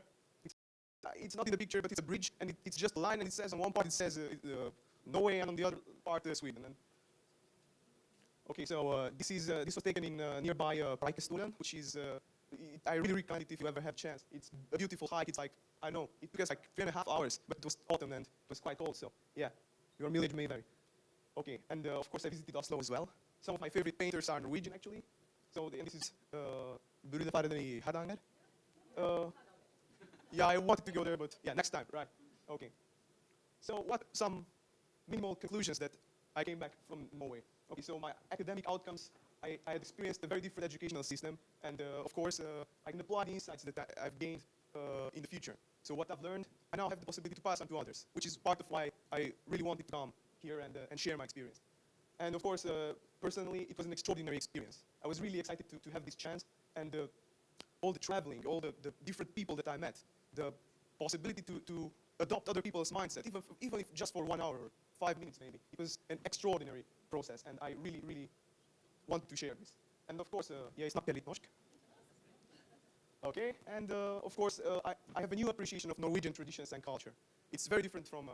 It's not in the picture, but it's a bridge, and it's just a line, and it says on one part it says Norway, and on the other part Sweden. And okay, so this was taken in nearby Preikestolen, which is I really recommend it if you ever have a chance. It's a beautiful hike. It's like, I know, it took us like 3.5 hours, but it was autumn and it was quite cold, so yeah, your mileage may vary. Okay, and of course I visited Oslo as well. Some of my favorite painters are Norwegian, actually. So and this is Brudefarden i Hardanger. Yeah, I wanted to go there, but yeah, next time, right? Okay. So what some minimal conclusions that I came back from Norway. Okay, so my academic outcomes, I had experienced a very different educational system, and of course, I can apply the insights that I've gained in the future. So what I've learned, I now have the possibility to pass on to others, which is part of why I really wanted to come here and share my experience. And of course, personally, it was an extraordinary experience. I was really excited to have this chance, and all the traveling, all the different people that I met, the possibility to adopt other people's mindset, even if just for 1 hour or 5 minutes maybe. It was an extraordinary process, and I really, really wanted to share this. And of course, jag snackar lite norsk. Okay, and of course, I have a new appreciation of Norwegian traditions and culture. It's very different from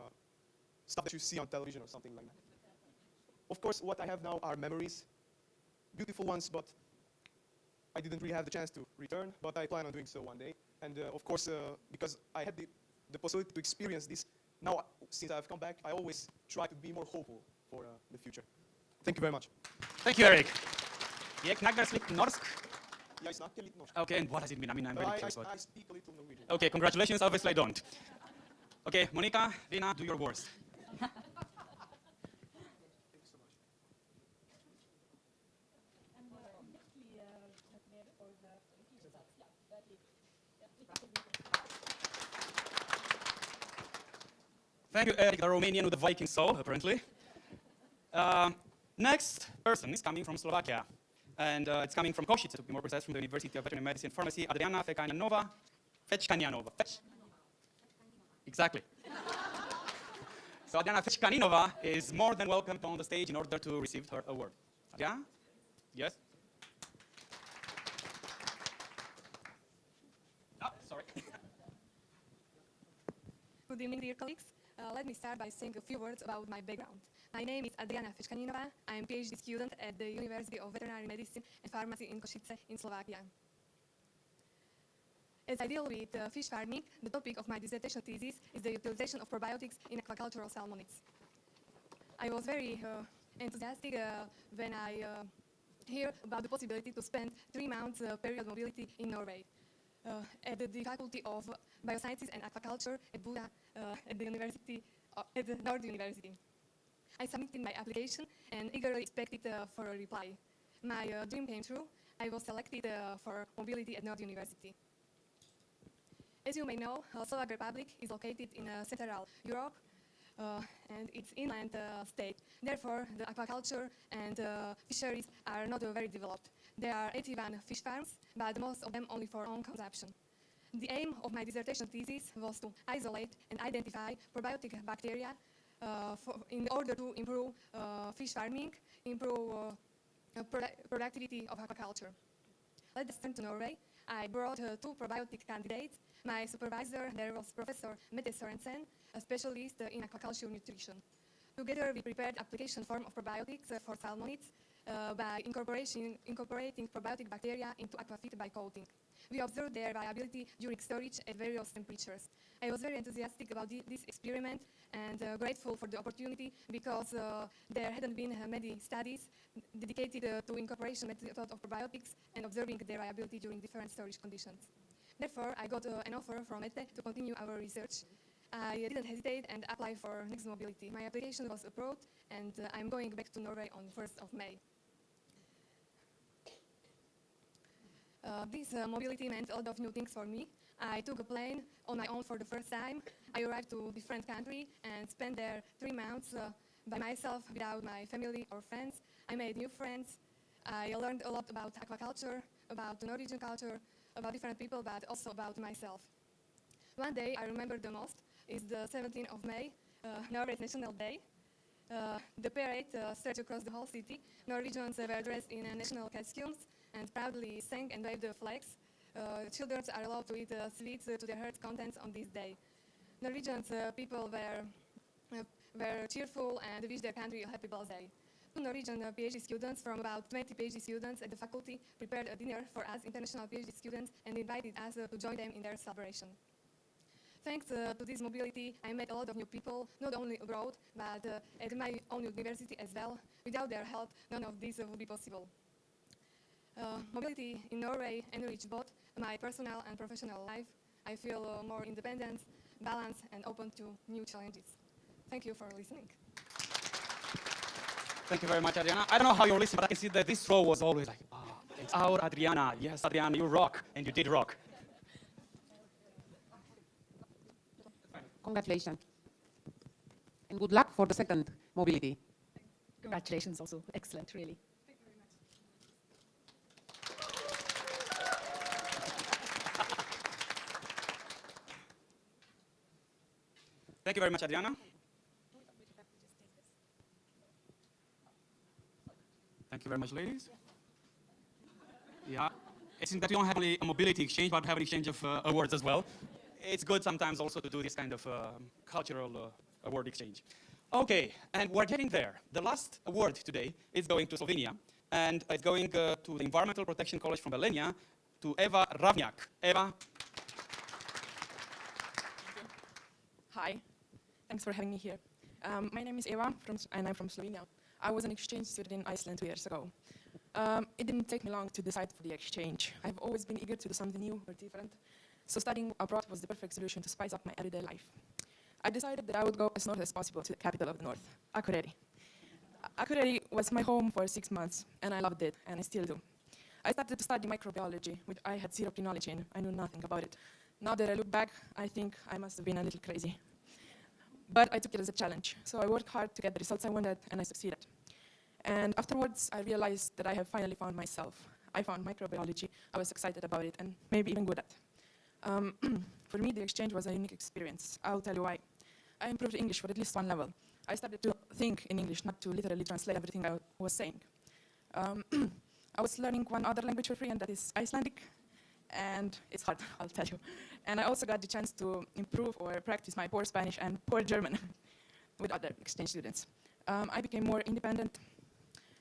stuff that you see on television or something like that. Of course, what I have now are memories, beautiful ones, but I didn't really have the chance to return, but I plan on doing so one day. And of course, because I had the possibility to experience this, now since I've come back, I always try to be more hopeful for the future. Thank you very much. Thank you, Eric. Jeg snakker litt norsk. Jeg snakker litt norsk. Okay, and what does it mean? I mean, I'm very curious. I speak a little Norwegian. Okay, congratulations. Obviously, I don't. Okay, Monica, Lina, do your worst. Thank you, Eric, the Romanian with the Viking soul, apparently. Next person is coming from Slovakia, and it's coming from Košice, to be more precise, from the University of Veterinary Medicine and Pharmacy, Adriana Fečkanianova. Exactly. So Adriana Fečkanianova is more than welcome on the stage in order to receive her award. Adriana? Yes? Oh, sorry. Good evening, dear colleagues. Let me start by saying a few words about my background. My name is Adriana Fečkaninova. I am a PhD student at the University of Veterinary Medicine and Pharmacy in Košice in Slovakia. As I deal with fish farming, the topic of my dissertation thesis is the utilization of probiotics in aquacultural salmonids. I was very enthusiastic when I hear about the possibility to spend 3 months period mobility in Norway at the Faculty of Biosciences and Aquaculture at Buda at the University at the Nord University. I submitted my application and eagerly expected for a reply. My dream came true. I was selected for mobility at Nord University. As you may know, Slovak Republic is located in Central Europe and it's inland state. Therefore, the aquaculture and fisheries are not very developed. There are 81 fish farms, but most of them only for own consumption. The aim of my dissertation thesis was to isolate and identify probiotic bacteria in order to improve fish farming, improve productivity of aquaculture. Let us turn to Norway. I brought 2 probiotic candidates. My supervisor there was Professor Mette Sorensen, a specialist in aquaculture nutrition. Together we prepared application form of probiotics for salmonids by incorporating probiotic bacteria into aquafeed by coating. We observed their viability during storage at various temperatures. I was very enthusiastic about this experiment and grateful for the opportunity because there hadn't been many studies dedicated to incorporation method of probiotics and observing their viability during different storage conditions. Therefore, I got an offer from Mette to continue our research. I didn't hesitate and applied for next mobility. My application was approved and I'm going back to Norway on 1st of May. This mobility meant a lot of new things for me. I took a plane on my own for the first time. I arrived to a different country and spent there 3 months by myself without my family or friends. I made new friends. I learned a lot about aquaculture, about the Norwegian culture, about different people, but also about myself. One day I remember the most is the 17th of May, Norway's National Day. The parade stretched across the whole city. Norwegians were dressed in national costumes and proudly sang and waved the flags. Children are allowed to eat sweets to their heart's contents on this day. Norwegian people were cheerful and wished their country a happy birthday. 2 Norwegian PhD students from about 20 PhD students at the faculty prepared a dinner for us international PhD students and invited us to join them in their celebration. Thanks to this mobility, I met a lot of new people, not only abroad, but at my own university as well. Without their help, none of this would be possible. Mobility in Norway enriched both my personal and professional life. I feel more independent, balanced, and open to new challenges. Thank you for listening. Thank you very much, Adriana. I don't know how you're listening, but I can see that this row was always like, it's our Adriana. Yes, Adriana, you rock, and you did rock. Congratulations. And good luck for the second mobility. Congratulations also. Excellent, really. Thank you very much, Adriana. Thank you very much, ladies. Yeah, it seems that we don't have only a mobility exchange, but have an exchange of awards as well. It's good sometimes also to do this kind of cultural award exchange. Okay, and we're getting there. The last award today is going to Slovenia, and it's going to the Environmental Protection College from Belenia, to Eva Ravnjak. Eva. Hi, thanks for having me here. My name is Eva, and I'm from Slovenia. I was an exchange student in Iceland 2 years ago. It didn't take me long to decide for the exchange. I've always been eager to do something new or different, so studying abroad was the perfect solution to spice up my everyday life. I decided that I would go as north as possible to the capital of the north, Akureyri. Akureyri was my home for 6 months, and I loved it, and I still do. I started to study microbiology, which I had zero knowledge in. I knew nothing about it. Now that I look back, I think I must have been a little crazy. But I took it as a challenge, so I worked hard to get the results I wanted, and I succeeded. And afterwards, I realized that I have finally found myself. I found microbiology, I was excited about it, and maybe even good at. For me, the exchange was a unique experience. I'll tell you why. I improved English for at least 1 level. I started to think in English, not to literally translate everything I was saying. I was learning 1 other language for free, and that is Icelandic. and it's hard, I'll tell you. And I also got the chance to improve or practice my poor Spanish and poor German with other exchange students. I became more independent,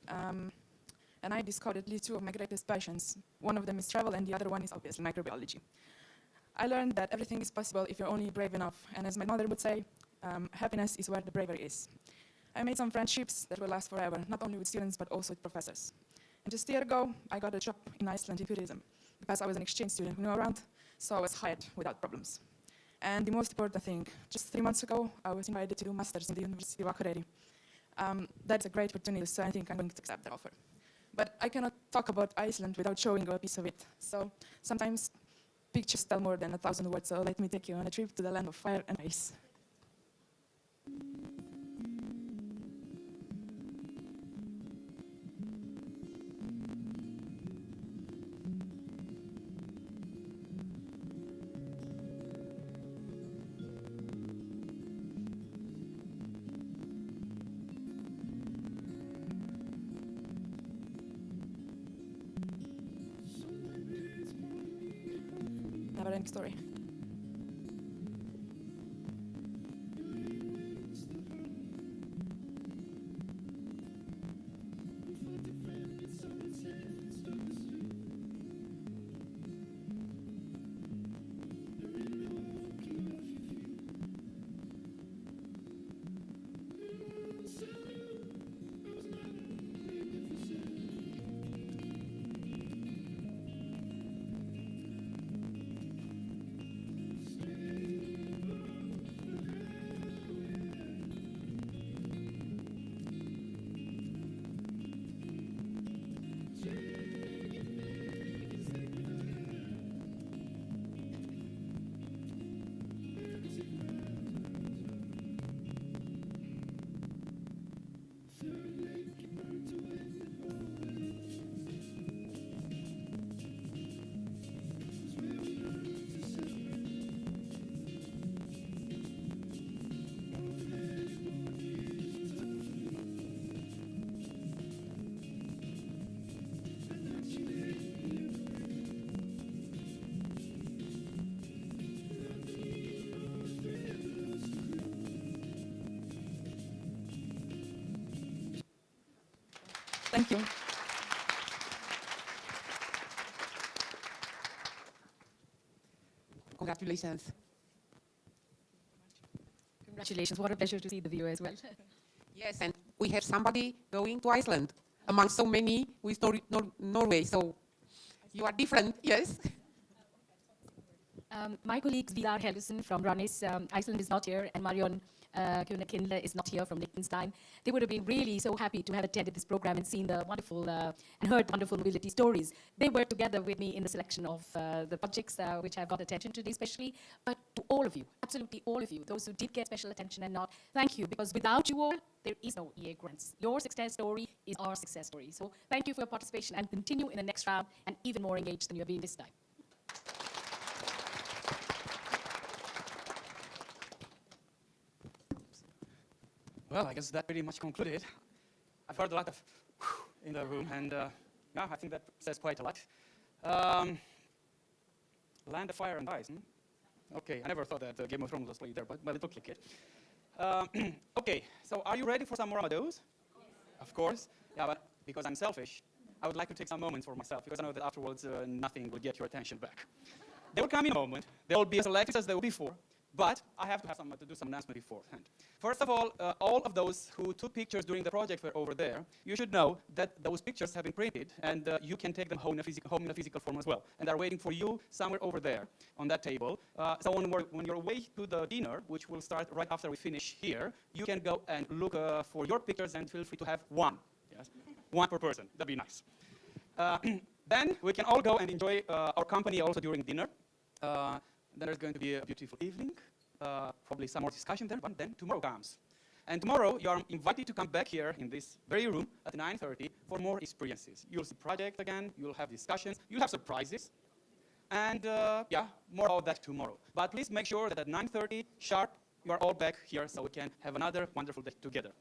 and I discovered at least two of my greatest passions. One of them is travel, and the other one is obviously microbiology. I learned that everything is possible if you're only brave enough, and as my mother would say, happiness is where the bravery is. I made some friendships that will last forever, not only with students, but also with professors. And just a year ago, I got a job in Iceland in tourism, because I was an exchange student who knew around, so I was hired without problems. And the most important thing, just 3 months ago, I was invited to do masters in the University of Bucharest. That's a great opportunity, so I think I'm going to accept that offer. But I cannot talk about Iceland without showing a piece of it. So sometimes pictures tell more than 1,000 words, so let me take you on a trip to the land of fire and ice. Never-ending story. Thank you. Congratulations. Congratulations. What a pleasure to see the video as well. Yes, and we have somebody going to Iceland among so many with Norway. So you are different, yes? My colleagues Vidar Helgesen from Rannis, Iceland is not here, and Marion Kuhne-Kindle is not here from Liechtenstein. They would have been really so happy to have attended this program and seen the wonderful and heard wonderful mobility stories. They worked together with me in the selection of the projects which have got attention today especially. But to all of you, absolutely all of you, those who did get special attention and not, thank you, because without you all, there is no EEA grants. Your success story is our success story. So thank you for your participation, and continue in the next round and even more engaged than you have been this time. Well, I guess that pretty much concluded. I've heard a lot of in the room, and yeah, I think that says quite a lot. Land of Fire and Ice. Okay, I never thought that Game of Thrones was played there, but it looked like it. Okay, so are you ready for some more of those? Yes. Of course. Yeah, but because I'm selfish, I would like to take some moments for myself, because I know that afterwards nothing will get your attention back. There will come in a moment. There will be as selected as there will be before. But I have to have to do some announcement beforehand. First of all of those who took pictures during the project were over there. You should know that those pictures have been printed, and you can take them home in a physical form as well. And they're waiting for you somewhere over there on that table. So when you're away to the dinner, which will start right after we finish here, you can go and look for your pictures, and feel free to have one. Yes, one per person. That'd be nice. Then we can all go and enjoy our company also during dinner. There's going to be a beautiful evening, probably some more discussion there, but then tomorrow comes. And tomorrow you are invited to come back here in this very room at 9:30 for more experiences. You'll see project again, you'll have discussions, you'll have surprises, and yeah, more of that tomorrow. But please make sure that at 9:30 sharp, you are all back here so we can have another wonderful day together.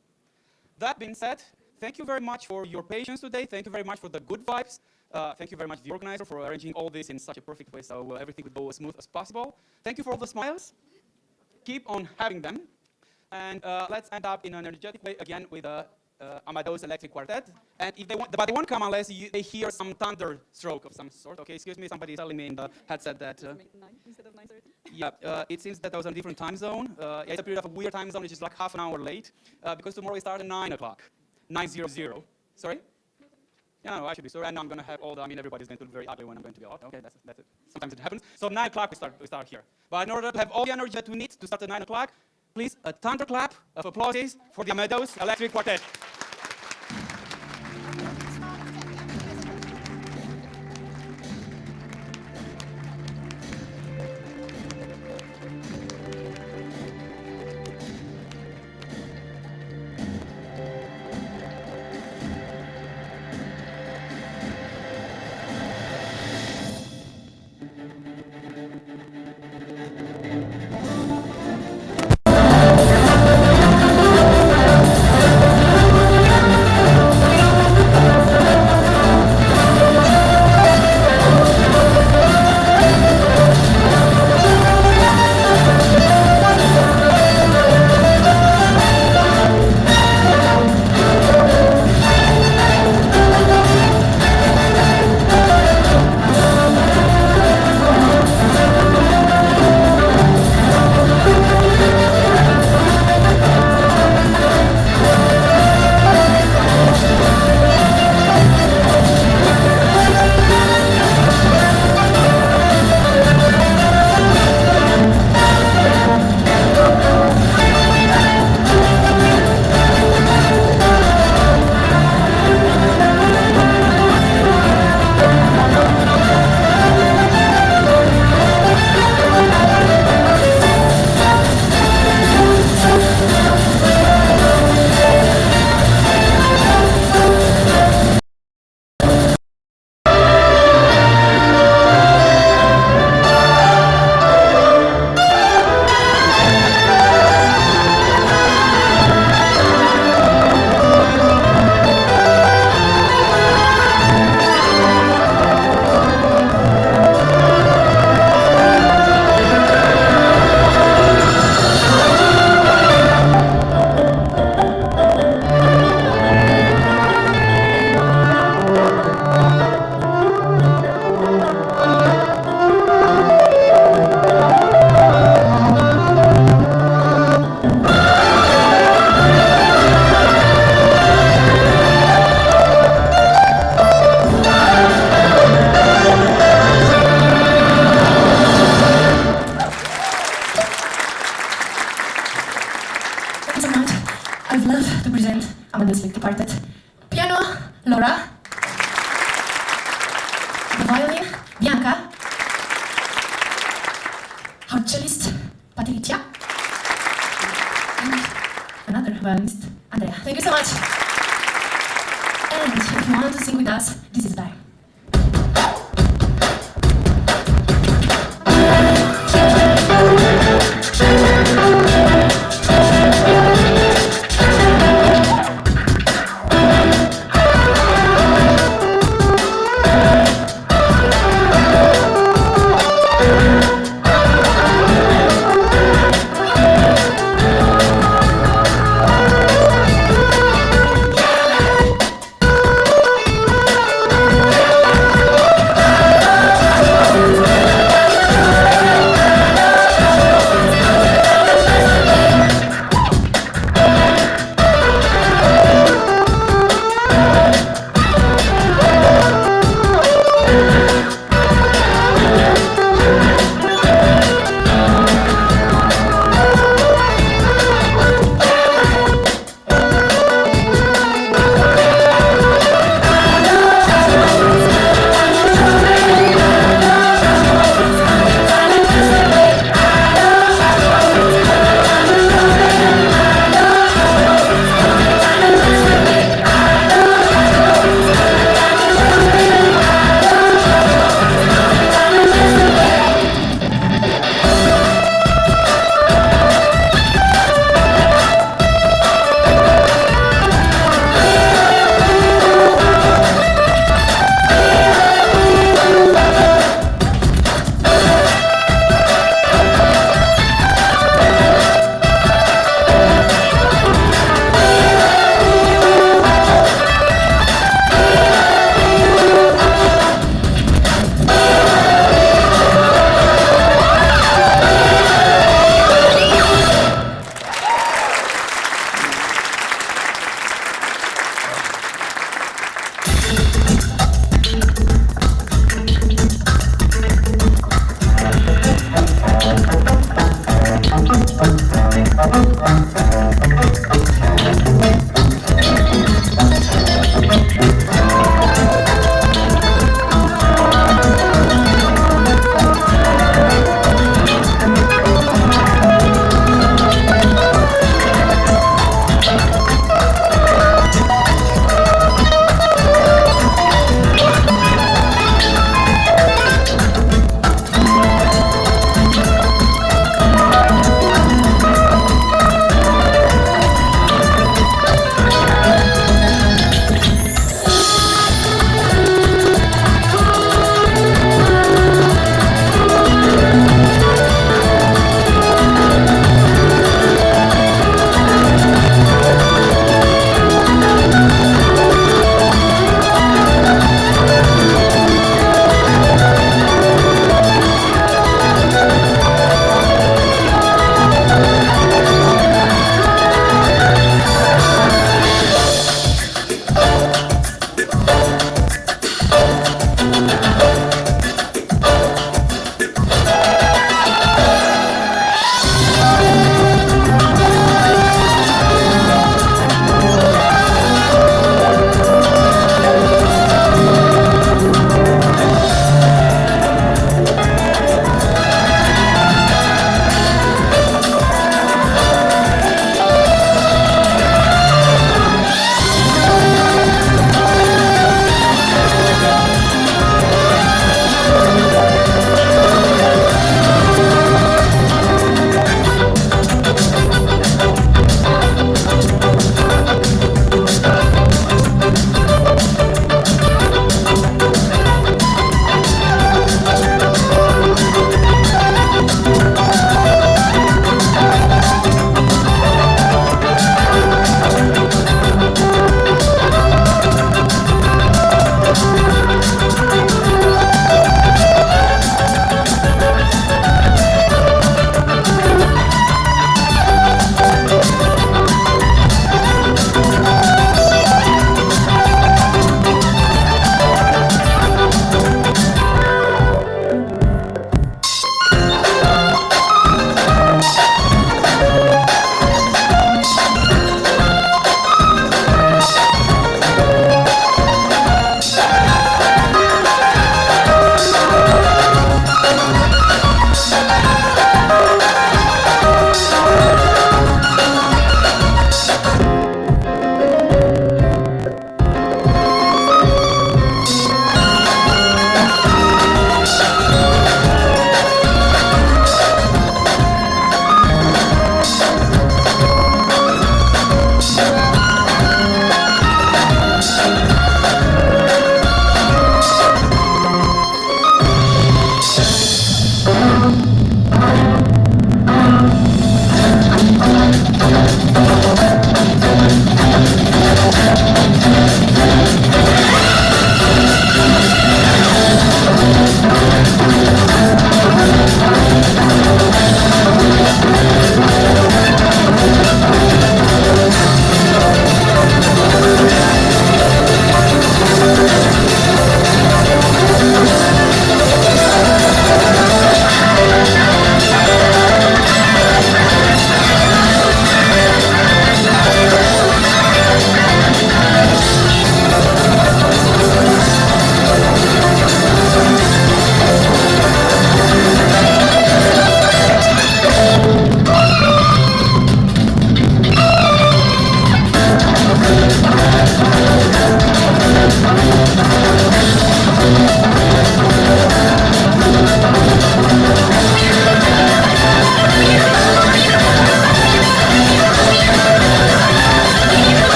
That being said, thank you very much for your patience today. Thank you very much for the good vibes. Thank you very much, the organizer, for arranging all this in such a perfect way so everything would go as smooth as possible. Thank you for all the smiles. Keep on having them. And let's end up in an energetic way again with Amadeus Electric Quartet. And if they want, but they won't come unless they hear some thunder stroke of some sort. Okay, excuse me, somebody is telling me in the headset that. Instead of 9:30. Yeah, it seems that I was on a different time zone. It's a period of a weird time zone, which is like half an hour late, because tomorrow we start at 9 o'clock. 9:00. Sorry? Yeah, no, I should be sorry. And I'm going to have all the, everybody's going to look very ugly when I'm going to be out. Okay, that's it. Sometimes it happens. So 9 o'clock we start here. But in order to have all the energy that we need to start at 9 o'clock, please, a thunderclap of applause for the Amadeus Electric Quartet. violinist Andrea. Thank you so much. And if you want to sing with us, this is the time. Yeah.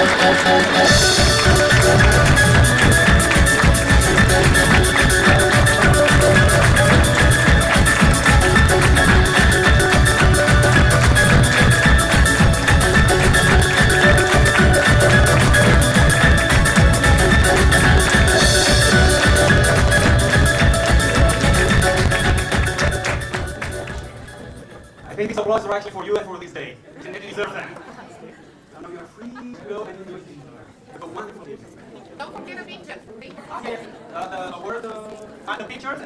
I think these applause are actually for you and for this day. You deserve them. I know you're free to go and do it. Have a wonderful day. Don't forget the pictures. Okay. The word, the pictures?